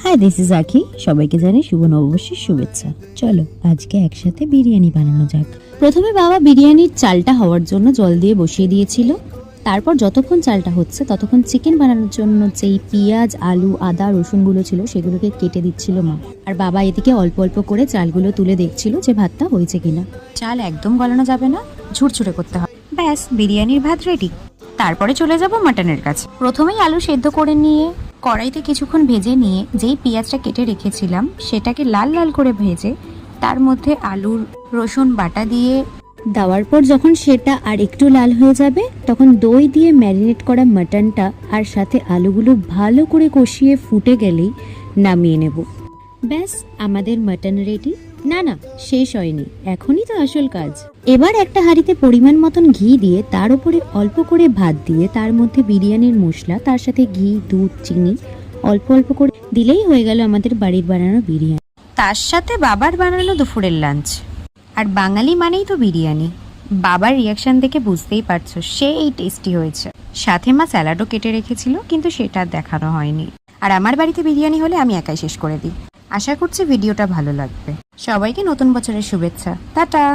High, this is আখি। সবাইকে জানাই শুভ নববর্ষের শুভেচ্ছা। চলো আজকে একসাথে বিরিয়ানি বানানো যাক। প্রথমে বাবা বিরিয়ানির চালটা হওয়ার জন্য জল দিয়ে বসিয়ে দিয়েছিল। তারপর যতক্ষণ চালটা হচ্ছে ততক্ষণ চিকেন বানানোর জন্য যেই পেঁয়াজ, আলু, আদা, রসুনগুলো ছিল সেগুলোকে কেটে দিচ্ছিল মা। আর বাবা এদিকে অল্প অল্প করে চালগুলো তুলে দেখছিল যে ভাতটা হয়েছে কিনা। চাল একদম গলানো যাবে না, ঝুরঝুরে করতে হবে। ব্যাস, বিরিয়ানির ভাত রেডি। তারপরে চলে যাব মাটনের কাছে। প্রথমেই আলু সেদ্ধ করে নিয়ে কড়াইতে কিছুক্ষণ ভেজে নিয়ে যেই পেঁয়াজটা কেটে রেখেছিলাম সেটাকে লাল লাল করে ভেজে তার মধ্যে আলুর রসুন বাটা দিয়ে দেওয়ার পর যখন সেটা আর একটু লাল হয়ে যাবে তখন দই দিয়ে ম্যারিনেট করা মাটনটা আর সাথে আলুগুলো ভালো করে কষিয়ে ফুটে গেলেই নামিয়ে নেব। ব্যাস, আমাদের মাটন রেডি। না না, শেষ হয়নি, এখনই তো আসল কাজ। এবার একটা হাঁড়িতে পরিমাণ মতন ঘি দিয়ে তার উপরে অল্প করে ভাত দিয়ে তার মধ্যে বিরিয়ানির মশলা, তার সাথে ঘি, দুধ, চিনি অল্প অল্প করে দিলেই হয়ে গেল আমাদের বাড়ির বানানো বিরিয়ানি। তার সাথে বাবার বানানো দুপুরের লাঞ্চ। আর বাঙালি মানেই তো বিরিয়ানি। বাবার রিয়াকশন দেখে বুঝতেই পারছো সেই টেস্টি হয়েছে। সাথে মা স্যালাডও কেটে রেখেছিল, কিন্তু সেটা দেখানো হয়নি। আর আমার বাড়িতে বিরিয়ানি হলে আমি একাই শেষ করে দিই। আশা করছি ভিডিওটা ভালো লাগবে। সবাইকে নতুন বছরের শুভেচ্ছা। টাটা।